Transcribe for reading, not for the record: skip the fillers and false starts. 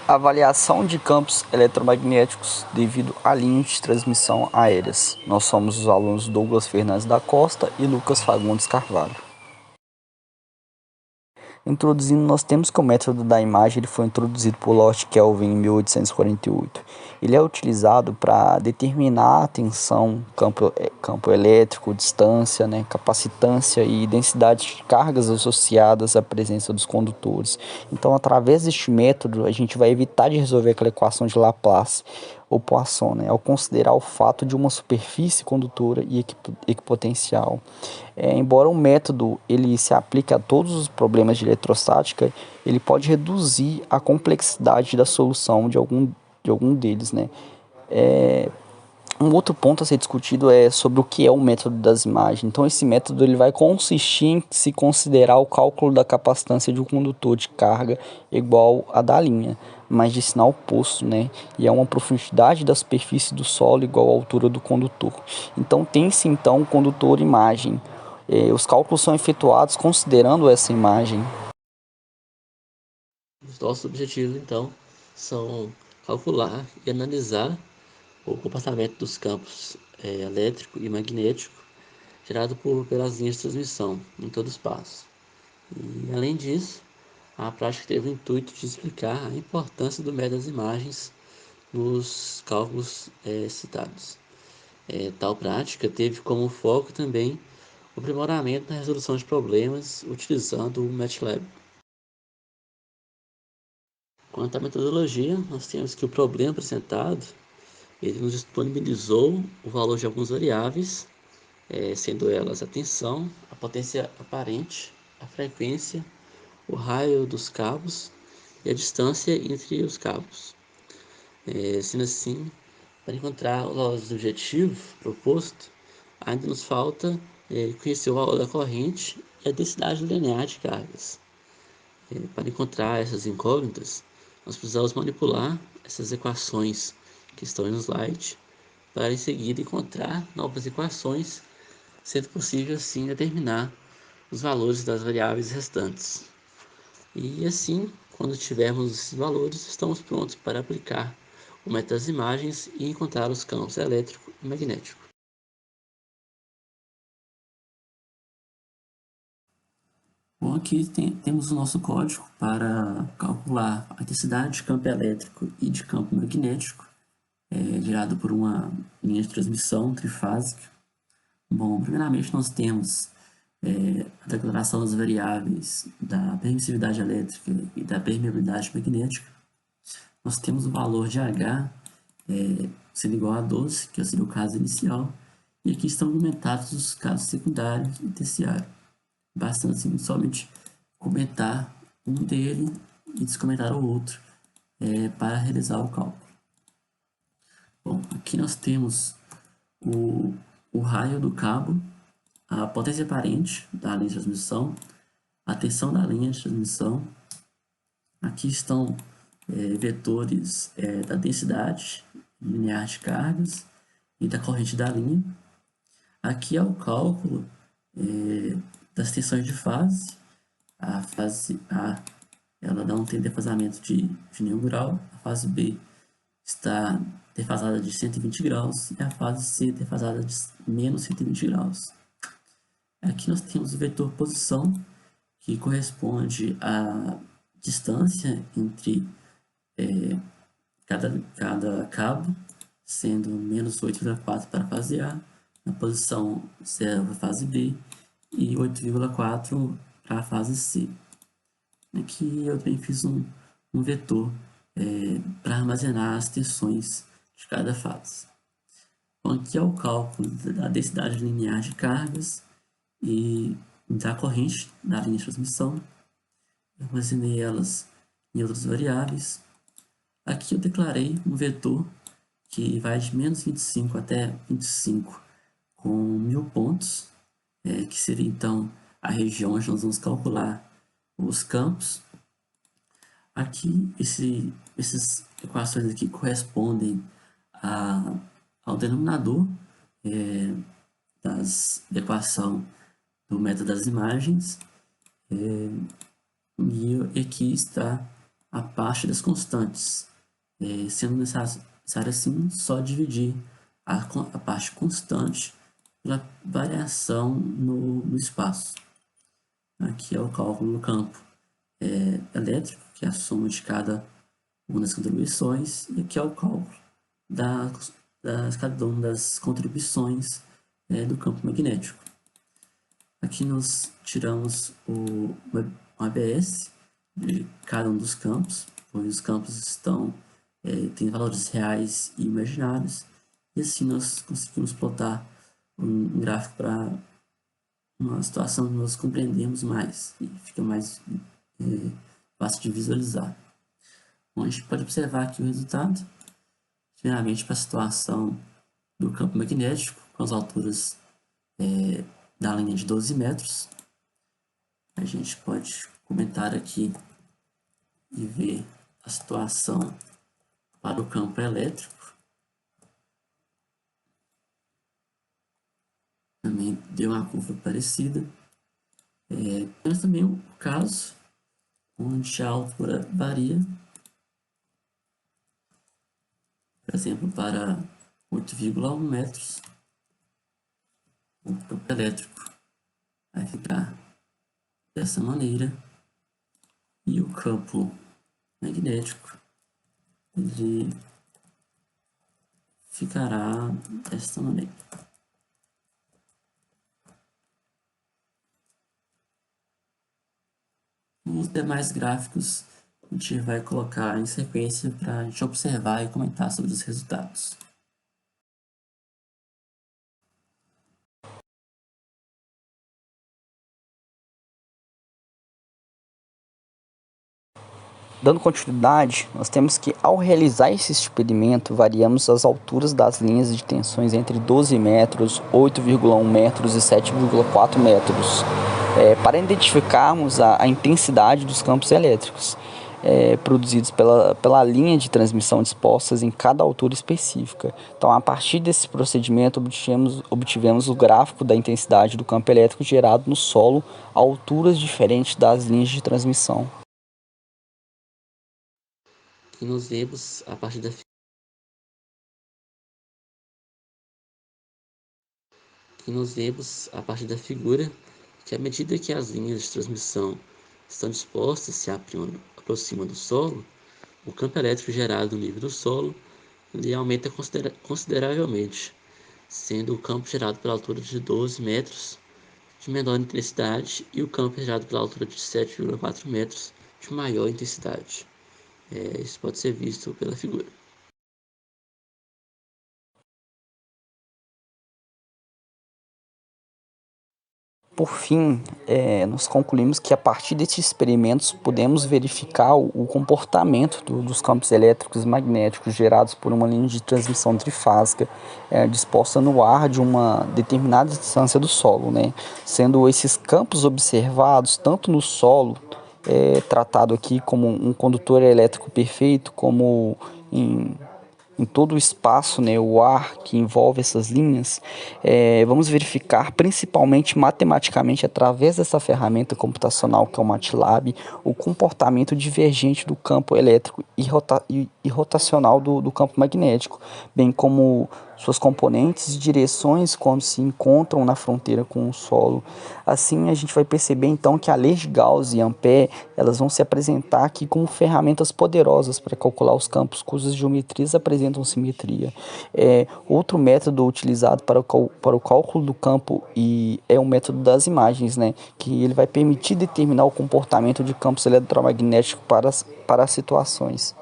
Avaliação de campos eletromagnéticos devido a linhas de transmissão aéreas. Nós somos os alunos Douglas Fernandes da Costa e Lucas Fagundes Carvalho. Introduzindo, nós temos que o método da imagem ele foi introduzido por Lord Kelvin em 1848. Ele é utilizado para determinar a tensão, campo elétrico, distância, capacitância e densidade de cargas associadas à presença dos condutores. Então, através deste método, a gente vai evitar de resolver aquela equação de Laplace ou Poisson, ao considerar o fato de uma superfície condutora e equipotencial. Embora o método ele se aplique a todos os problemas de eletrostática, ele pode reduzir a complexidade da solução de algum deles, Um outro ponto a ser discutido é sobre o que é o método das imagens. Então, esse método ele vai consistir em se considerar o cálculo da capacitância de um condutor de carga igual à da linha, mas de sinal oposto, E é uma profundidade da superfície do solo igual à altura do condutor. Então, tem-se então condutor-imagem. Os cálculos são efetuados considerando essa imagem. Os nossos objetivos, então, são calcular e analisar o comportamento dos campos elétrico e magnético gerado pelas linhas de transmissão em todo o espaço. E, além disso, a prática teve o intuito de explicar a importância do método das imagens nos cálculos citados. Tal prática teve como foco também o aprimoramento na resolução de problemas utilizando o MATLAB. Quanto à metodologia, nós temos que o problema apresentado ele nos disponibilizou o valor de algumas variáveis, sendo elas a tensão, a potência aparente, a frequência, o raio dos cabos e a distância entre os cabos. Sendo assim, para encontrar o valor do objetivo proposto, ainda nos falta conhecer o valor da corrente e a densidade linear de cargas. Para encontrar essas incógnitas, nós precisamos manipular essas equações que estão no slide para em seguida encontrar novas equações, sendo possível assim determinar os valores das variáveis restantes. E assim, quando tivermos esses valores, estamos prontos para aplicar o método das imagens e encontrar os campos elétrico e magnético. Bom, aqui temos o nosso código para calcular a intensidade de campo elétrico e de campo magnético, gerado por uma linha de transmissão trifásica. Bom, primeiramente nós temos a declaração das variáveis da permissividade elétrica e da permeabilidade magnética. Nós temos o valor de H sendo igual a 12, que seria o caso inicial, e aqui estão argumentados os casos secundários e terciários. Basta assim, somente comentar um dele e descomentar o outro para realizar o cálculo. Bom, aqui nós temos o raio do cabo, a potência aparente da linha de transmissão, a tensão da linha de transmissão. Aqui estão vetores da densidade linear de cargas e da corrente da linha. Aqui é o cálculo das tensões de fase. A fase A ela não tem defasamento de nenhum grau, a fase B está defasada de 120 graus e a fase C defasada de menos 120 graus. Aqui nós temos o vetor posição, que corresponde à distância entre cada cabo, sendo menos 8,4 para a fase A, na posição 0 para a fase B e 8,4 para a fase C. Aqui eu também fiz um vetor para armazenar as tensões de cada fase. Então, aqui é o cálculo da densidade linear de cargas e da corrente da linha de transmissão. Eu armazenei elas em outras variáveis. Aqui eu declarei um vetor que vai de menos 25 até 25 com 1000 pontos, que seria então a região onde nós vamos calcular os campos. Aqui, essas equações aqui correspondem ao denominador da equação do método das imagens. E aqui está a parte das constantes, sendo necessário assim só dividir a parte constante pela variação no espaço. Aqui é o cálculo do campo elétrico, que é a soma de cada uma das contribuições, e aqui é o cálculo cada uma das contribuições do campo magnético. Aqui nós tiramos o ABS de cada um dos campos, pois os campos têm valores reais e imaginários, e assim nós conseguimos plotar um gráfico para uma situação que nós compreendemos mais e fica mais fácil de visualizar. Bom, a gente pode observar aqui o resultado, primeiramente para a situação do campo magnético, com as alturas da linha de 12 metros. A gente pode comentar aqui e ver a situação para o campo elétrico. Também deu uma curva parecida. Temos também o caso onde a altura varia, por exemplo, para 8,1 metros. O campo elétrico vai ficar dessa maneira e o campo magnético ele ficará desta maneira. Os demais gráficos a gente vai colocar em sequência para a gente observar e comentar sobre os resultados. Dando continuidade, nós temos que, ao realizar esse experimento, variamos as alturas das linhas de tensões entre 12 metros, 8,1 metros e 7,4 metros, para identificarmos a intensidade dos campos elétricos produzidos pela linha de transmissão dispostas em cada altura específica. Então, a partir desse procedimento, obtivemos o gráfico da intensidade do campo elétrico gerado no solo a alturas diferentes das linhas de transmissão. E nós vemos a partir da figura que à medida que as linhas de transmissão estão dispostas se aproximam do solo, o campo elétrico gerado no nível do solo ele aumenta consideravelmente, sendo o campo gerado pela altura de 12 metros de menor intensidade e o campo gerado pela altura de 7,4 metros de maior intensidade. Isso pode ser visto pela figura. Por fim, nós concluímos que a partir desses experimentos podemos verificar o comportamento dos campos elétricos e magnéticos gerados por uma linha de transmissão trifásica disposta no ar de uma determinada distância do solo, né? Sendo esses campos observados tanto no solo, tratado aqui como um condutor elétrico perfeito, como em todo o espaço, né, o ar que envolve essas linhas, vamos verificar principalmente matematicamente através dessa ferramenta computacional que é o MATLAB, o comportamento divergente do campo elétrico e rotacional do campo magnético, bem como suas componentes e direções quando se encontram na fronteira com o solo. Assim, a gente vai perceber então que a lei de Gauss e Ampère elas vão se apresentar aqui como ferramentas poderosas para calcular os campos cujas geometrias apresentam simetria. Outro método utilizado para o cálculo do campo é o método das imagens, né, que ele vai permitir determinar o comportamento de campos eletromagnéticos para as situações.